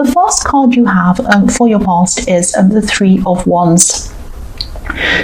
the first card you have for your past is the Three of Wands.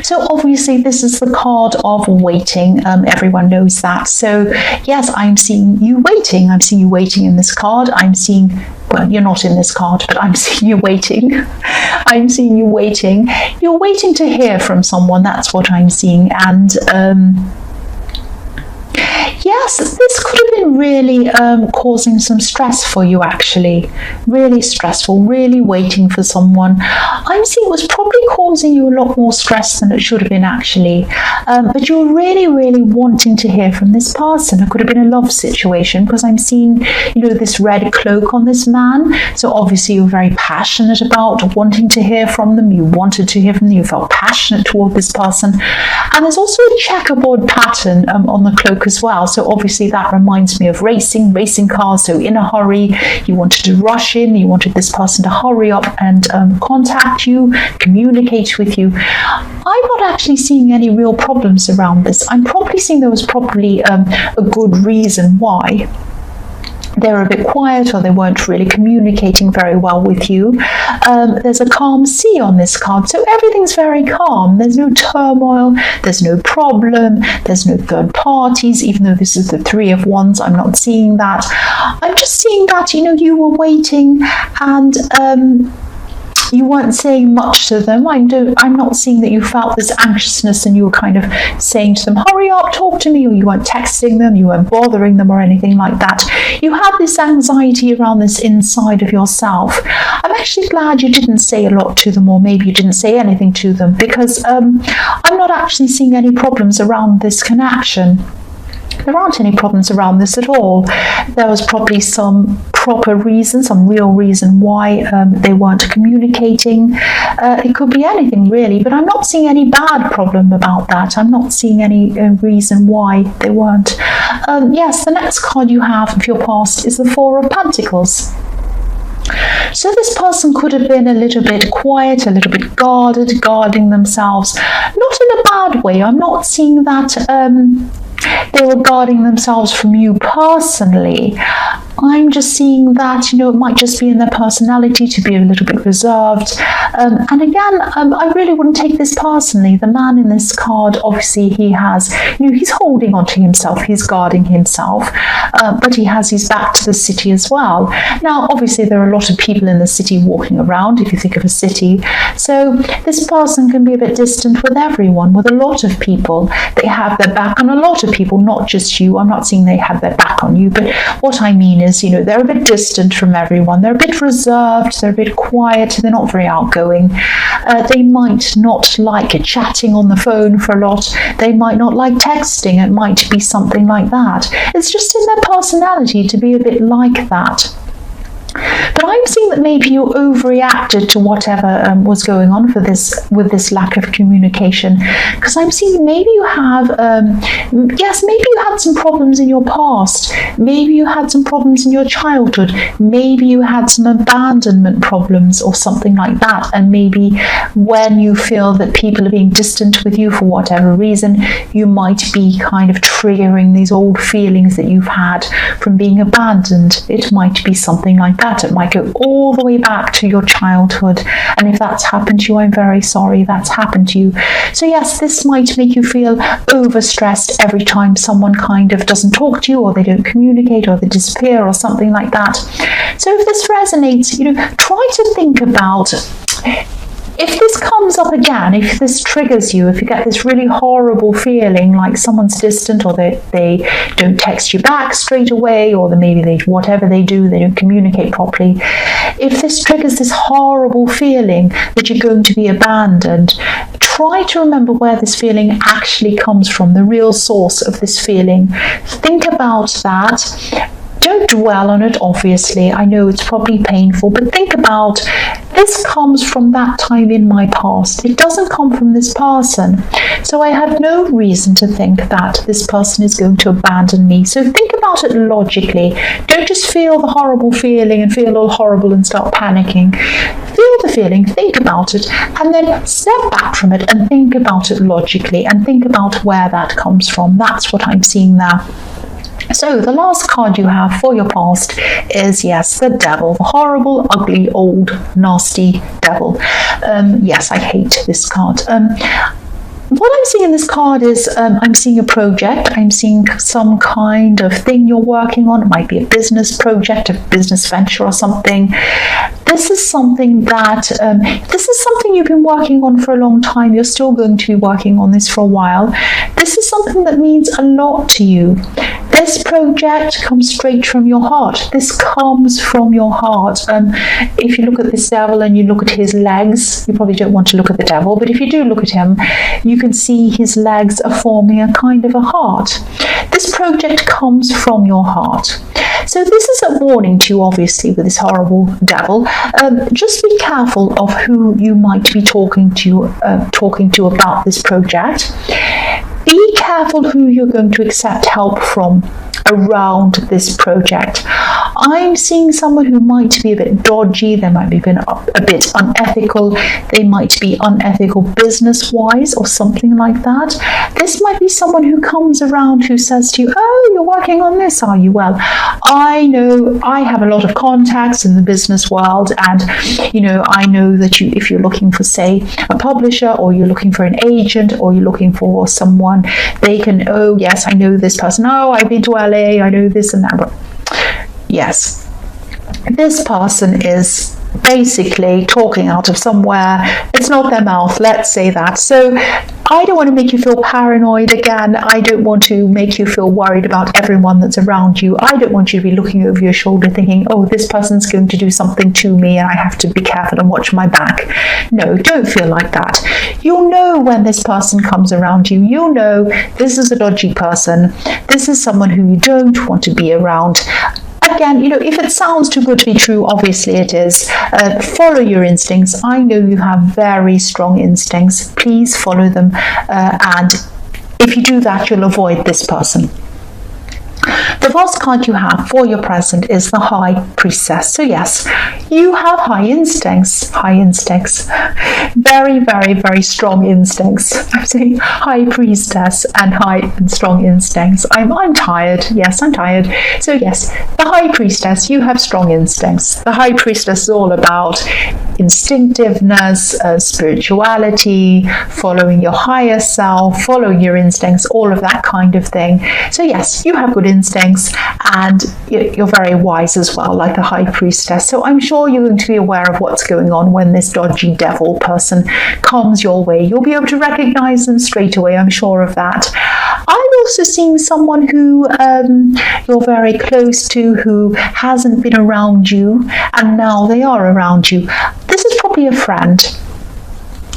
So obviously this is the card of waiting. Everyone knows that. So yes, I'm seeing you waiting. I'm seeing you waiting in this card. I'm seeing, well, you're not in this card, but I'm seeing you waiting. I'm seeing you waiting. You're waiting to hear from someone. That's what I'm seeing. And yes, this could have been really causing some stress for you, actually. Really stressful, really waiting for someone. I'm seeing it was probably causing you a lot more stress than it should have been, actually. But you're really, really wanting to hear from this person. It could have been a love situation, because I'm seeing, you know, this red cloak on this man. So obviously you're very passionate about wanting to hear from them. You wanted to hear from them. You felt passionate toward this person. And there's also a checkerboard pattern on the cloak as well. So obviously that reminds me of racing cars. So in a hurry, you wanted to rush in, you wanted this person to hurry up and contact you, communicate with you. I'm not actually seeing any real problems around this. I'm probably seeing there was probably a good reason why they were a bit quiet, or they weren't really communicating very well with you. There's a calm sea on this card, so everything's very calm. There's no turmoil, there's no problem, there's no third parties. Even though this is the Three of Wands, I'm not seeing that. I'm just seeing that, you know, you were waiting and you weren't saying much to them. I'm not seeing that you felt this anxiousness and you were kind of saying to them, hurry up, talk to me, or you weren't texting them, you weren't bothering them or anything like that. You had this anxiety around this inside of yourself. I'm actually glad you didn't say a lot to them, or maybe you didn't say anything to them, because I'm not actually seeing any problems around this connection. There aren't any problems around this at all. There was probably some proper reason, some real reason why they weren't communicating. It could be anything really, but I'm not seeing any bad problem about that. I'm not seeing any reason why they weren't. Yes, the next card you have of your past is the Four of Pentacles. So this person could have been a little bit quiet, a little bit guarded, guarding themselves. Not in a bad way. I'm not seeing that they were guarding themselves from you personally. I'm just seeing that, you know, it might just be in their personality to be a little bit reserved. And again, I really wouldn't take this personally. The man in this card, obviously he has, you know, he's holding on to himself, he's guarding himself, but he has his back to the city as well. Now, obviously there are a lot of people in the city walking around, if you think of a city. So this person can be a bit distant with everyone, with a lot of people. They have their back on a lot of people, not just you. I'm not saying they have their back on you, but what I mean is, you know, they're a bit distant from everyone. They're a bit reserved. They're a bit quiet. They're not very outgoing. They might not like chatting on the phone for a lot. They might not like texting. It might be something like that. It's just in their personality to be a bit like that. But I'm seeing that maybe you overreacted to whatever was going on with this lack of communication, because I'm seeing maybe you have, yes, maybe you had some problems in your past, maybe you had some problems in your childhood, maybe you had some abandonment problems or something like that, and maybe when you feel that people are being distant with you for whatever reason, you might be kind of triggering these old feelings that you've had from being abandoned. It might be something like that. It might go all the way back to your childhood, and if that's happened to you, I'm very sorry that's happened to you. So yes, this might make you feel overstressed every time someone kind of doesn't talk to you, or they don't communicate, or they disappear, or something like that. So if this resonates, you know, try to think about, if this comes up again, if this triggers you, if you get this really horrible feeling like someone's distant, or they don't text you back straight away, or maybe they, whatever they do, they don't communicate properly. If this triggers this horrible feeling that you're going to be abandoned, try to remember where this feeling actually comes from, the real source of this feeling. Think about that. Don't dwell on it, obviously. I know it's probably painful, but think about, this comes from that time in my past. It doesn't come from this person. So I have no reason to think that this person is going to abandon me. So think about it logically. Don't just feel the horrible feeling and feel all horrible and start panicking. Feel the feeling, think about it, and then step back from it and think about it logically, and think about where that comes from. That's what I'm seeing there. So the last card you have for your past is, yes, the devil, the horrible, ugly, old, nasty devil. Yes, I hate this card. What I'm seeing in this card is I'm seeing a project. I'm seeing some kind of thing you're working on. It might be a business project, a business venture or something. This is something that, this is something you've been working on for a long time. You're still going to be working on this for a while. This is something that means a lot to you. This project comes straight from your heart. This comes from your heart. If you look at this devil and you look at his legs, you probably don't want to look at the devil, but if you do look at him, you can see his legs are forming a kind of a heart. This project comes from your heart. So this is a warning to you, obviously, with this horrible devil. Just be careful of who you might be talking to about this project. Be careful who you're going to accept help from around this project. I'm seeing someone who might be a bit dodgy, they might be a bit unethical, they might be unethical business-wise or something like that. This might be someone who comes around who says to you, oh, you're working on this, are you? Well, I know I have a lot of contacts in the business world, and I know that if you're looking for, say, a publisher, or you're looking for an agent, or you're looking for someone, they can, oh yes, I know this person, oh, I've been to LA, I know this and that. Yes, this person is basically talking out of somewhere. It's not their mouth, let's say that. So I don't want to make you feel paranoid again. I don't want to make you feel worried about everyone that's around you. I don't want you to be looking over your shoulder thinking, oh, this person's going to do something to me and I have to be careful and watch my back. No, don't feel like that. You'll know when this person comes around you. You'll know this is a dodgy person. This is someone who you don't want to be around. Again, if it sounds too good to be true, obviously it is. Follow your instincts. I know you have very strong instincts. Please follow them. And if you do that, you'll avoid this person. The last card you have for your present is the High Priestess. So yes, you have high instincts. Very, very, very strong instincts. I'm saying High Priestess and high and strong instincts. I'm tired. Yes, I'm tired. So yes, the High Priestess, you have strong instincts. The High Priestess is all about instinctiveness, spirituality, following your higher self, following your instincts, all of that kind of thing. So yes, you have good instincts and you're very wise as well, like the High Priestess. So I'm sure you're going to be aware of what's going on when this dodgy devil person comes your way. You'll be able to recognize them straight away, I'm sure of that. I'm also seeing someone who you're very close to, who hasn't been around you and now they are around you. This is probably a friend.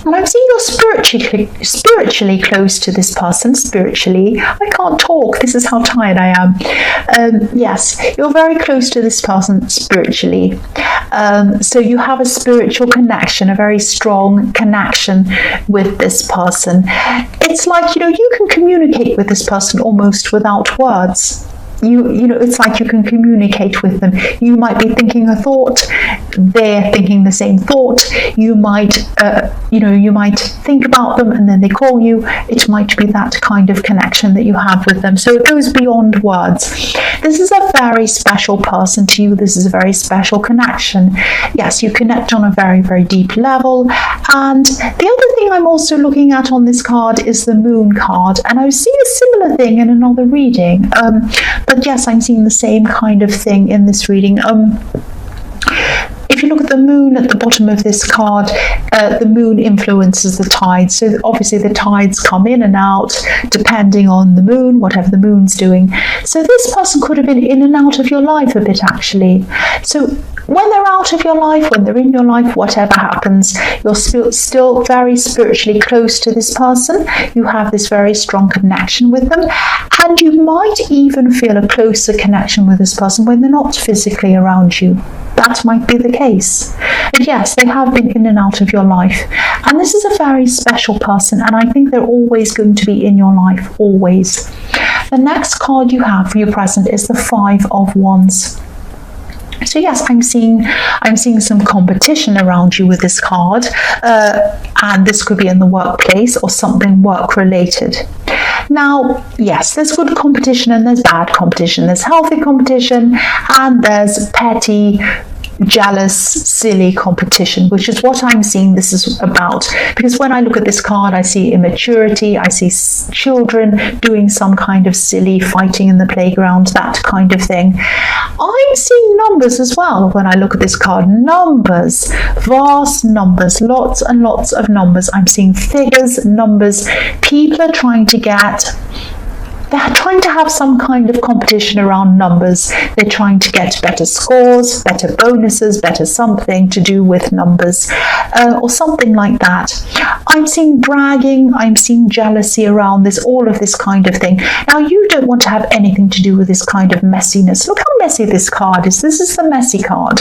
And I'm seeing you're spiritually close to this person. Spiritually, I can't talk. This is how tired I am. Yes, you're very close to this person spiritually. So you have a spiritual connection, a very strong connection with this person. It's like, you can communicate with this person almost without words. It's like you can communicate with them. You might be thinking a thought, they're thinking the same thought. You might, you might think about them and then they call you. It might be that kind of connection that you have with them. So it goes beyond words. This is a very special person to you. This is a very special connection. Yes, you connect on a very, very deep level. And the other thing I'm also looking at on this card is the Moon card. And I see a similar thing in another reading. But yes, I'm seeing the same kind of thing in this reading. If you look at the moon at the bottom of this card, the moon influences the tides. So obviously the tides come in and out depending on the moon, whatever the moon's doing. So this person could have been in and out of your life a bit, actually. So when they're out of your life, when they're in your life, whatever happens, you're still very spiritually close to this person. You have this very strong connection with them. And you might even feel a closer connection with this person when they're not physically around you. That might be the case. But yes, they have been in and out of your life. And this is a very special person, and I think they're always going to be in your life, always. The next card you have for your present is the Five of Wands. So yes, I'm seeing some competition around you with this card, and this could be in the workplace or something work related. Now, yes, there's good competition and there's bad competition. There's healthy competition and there's petty, jealous, silly competition, which is what I'm seeing this is about. Because when I look at this card, I see immaturity, I see children doing some kind of silly fighting in the playground, that kind of thing. I'm seeing numbers as well when I look at this card. Numbers, vast numbers, lots and lots of numbers. I'm seeing figures, numbers. People are trying to they're trying to have some kind of competition around numbers. They're trying to get better scores, better bonuses, better something to do with numbers, or something like that. I'm seeing bragging, I'm seeing jealousy around this, all of this kind of thing. Now, you don't want to have anything to do with this kind of messiness. Look how messy this card is. This is the messy card.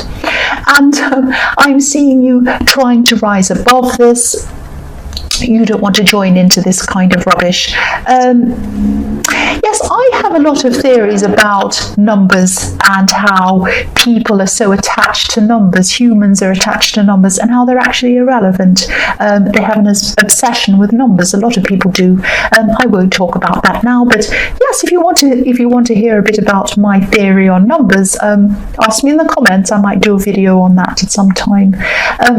And I'm seeing you trying to rise above this. You don't want to join into this kind of rubbish. Yes, I have a lot of theories about numbers and how people are so attached to numbers. Humans are attached to numbers and how they're actually irrelevant. They have an obsession with numbers. A lot of people do. I won't talk about that now. But yes, if you want to hear a bit about my theory on numbers, ask me in the comments. I might do a video on that at some time.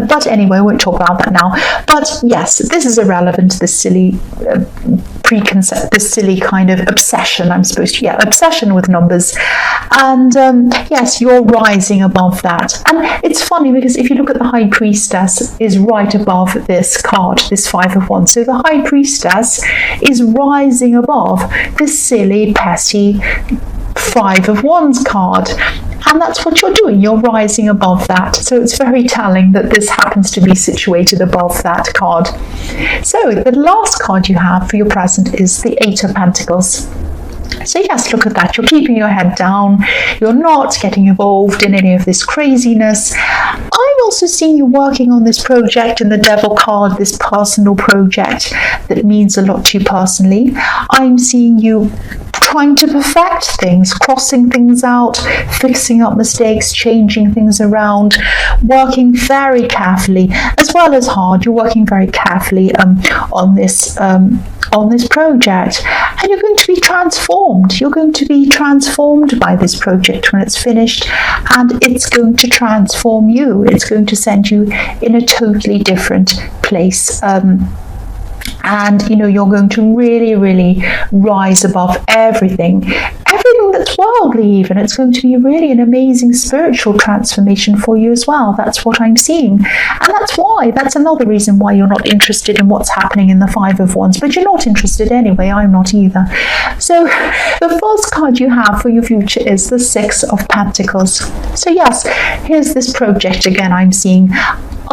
But anyway, I won't talk about that now. But yes, this is irrelevant. This silly this silly kind of obsession, obsession with numbers. And yes, you're rising above that. And it's funny because if you look at the High Priestess is right above this card, this Five of Wands. So the High Priestess is rising above this silly, petty Five of Wands card. And that's what you're doing. You're rising above that. So it's very telling that this happens to be situated above that card. So the last card you have for your present is the Eight of Pentacles. So yes, look at that. You're keeping your head down. You're not getting involved in any of this craziness. I'm also seeing you working on this project in the Devil card, this personal project that means a lot to you personally. I'm seeing you trying to perfect things, crossing things out, fixing up mistakes, changing things around, working very carefully as well as hard. You're working very carefully on this project, and you're going to be transformed. You're going to be transformed by this project when it's finished, and it's going to transform you. It's going to send you in a totally different place. And you're going to really, really rise above everything that's worldly even. It's going to be really an amazing spiritual transformation for you as well. That's what I'm seeing. And that's another reason why you're not interested in what's happening in the Five of Wands. But you're not interested anyway. I'm not either. So the first card you have for your future is the Six of Pentacles. So yes, here's this project again I'm seeing.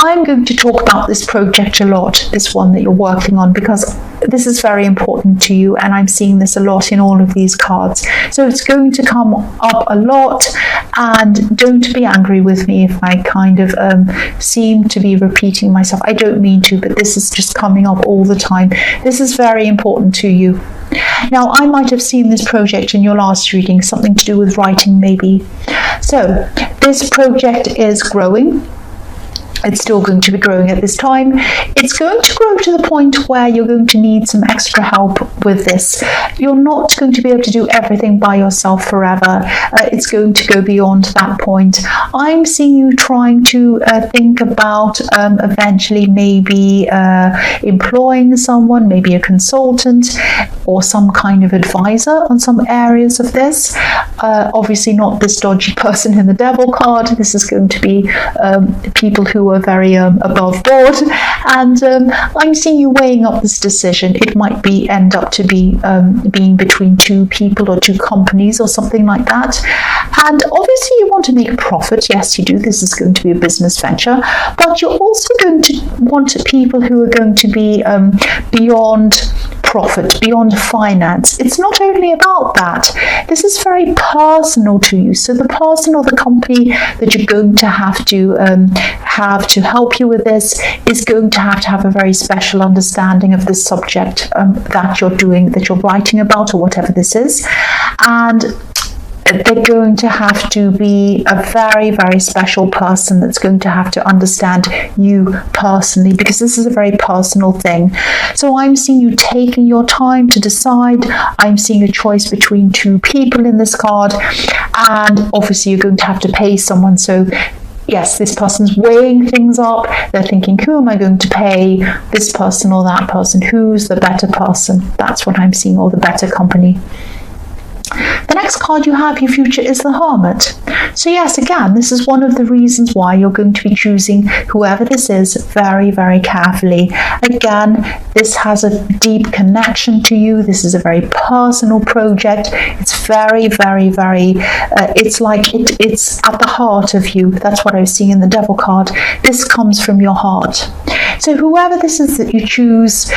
I'm going to talk about this project a lot, this one that you're working on, because this is very important to you, and I'm seeing this a lot in all of these cards. So it's going to come up a lot, and don't be angry with me if I kind of seem to be repeating myself. I don't mean to, but this is just coming up all the time. This is very important to you. Now, I might have seen this project in your last reading, something to do with writing maybe. So this project is growing. It's still going to be growing at this time. It's going to grow to the point where you're going to need some extra help with this. You're not going to be able to do everything by yourself forever. It's going to go beyond that point. I'm seeing you trying to think about eventually maybe employing someone, maybe a consultant or some kind of advisor on some areas of this. Obviously not this dodgy person in the Devil card. This is going to be people who are very above board, and I'm seeing you weighing up this decision. It might end up to be being between two people or two companies or something like that. And obviously you want to make a profit. Yes, you do. This is going to be a business venture, but you're also going to want people who are going to be beyond profit, beyond finance. It's not only about that. This is very personal to you. So the person or the company that you're going to have to help you with this is going to have a very special understanding of the subject that you're writing about, or whatever this is. And they're going to have to be a very, very special person that's going to have to understand you personally, because this is a very personal thing. So I'm seeing you taking your time to decide. I'm seeing a choice between two people in this card, and obviously you're going to have to pay someone. So yes, this person's weighing things up. They're thinking, who am I going to pay? This person or that person? Who's the better person? That's what I'm seeing, or the better company. The next card you have, your future, is the Hermit. So yes, again, this is one of the reasons why you're going to be choosing whoever this is very, very carefully. Again, this has a deep connection to you. This is a very personal project. It's very, very, very, it's like it's at the heart of you. That's what I was seeing in the Devil card. This comes from your heart. So whoever this is that you choose,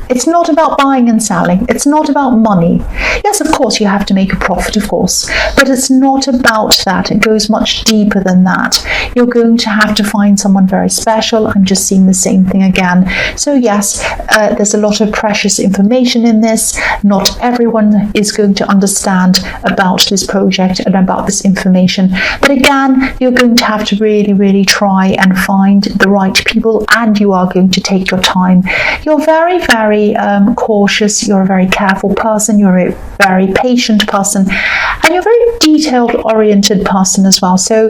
it's not about buying and selling. It's not about money. Yes, of course, you have to make a profit, of course, but it's not about that. It goes much deeper than that. You're going to have to find someone very special. I'm just seeing the same thing again. So yes, there's a lot of precious information in this. Not everyone is going to understand about this project and about this information. But again, you're going to have to really, really try and find the right people, and you are going to take your time. You're very, very cautious. You're a very careful person. You're a very patient person, and you're a very detailed oriented person as well. So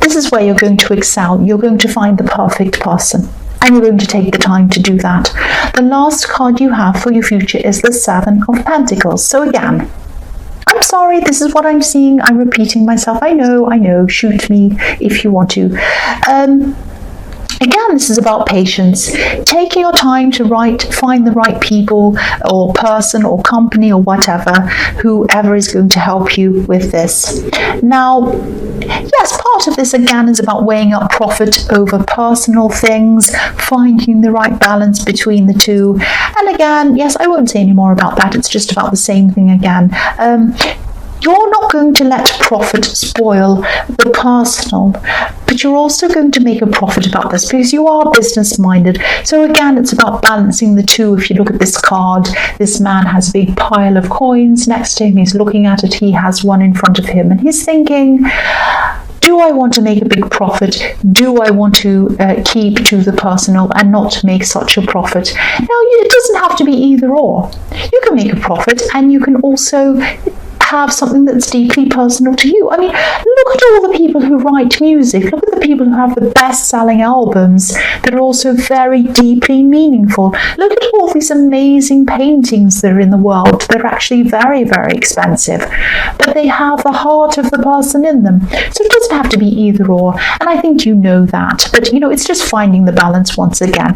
this is where you're going to excel. You're going to find the perfect person, and you're going to take the time to do that. The last card you have for your future is the Seven of Pentacles. So again, I'm sorry, this is what I'm seeing. I'm repeating myself. I know, shoot me if you want to. Again, this is about patience, taking your time to find the right people or person or company or whatever, whoever is going to help you with this. Now, yes, part of this again is about weighing up profit over personal things, finding the right balance between the two. And again, yes, I won't say any more about that. It's just about the same thing again. You're not going to let profit spoil the personal, but you're also going to make a profit about this because you are business minded. So again, it's about balancing the two. If you look at this card, this man has a big pile of coins next to him. He's looking at it. He has one in front of him, and he's thinking, do I want to make a big profit? Do I want to keep to the personal and not make such a profit? Now, it doesn't have to be either or. You can make a profit, and you can also have something that's deeply personal to you. I mean, look at all the people who write music. Look at the people who have the best-selling albums that are also very deeply meaningful. Look at all these amazing paintings that are in the world. They're actually very, very expensive, but they have the heart of the person in them. So it doesn't have to be either or, and I think you know that. But, it's just finding the balance once again.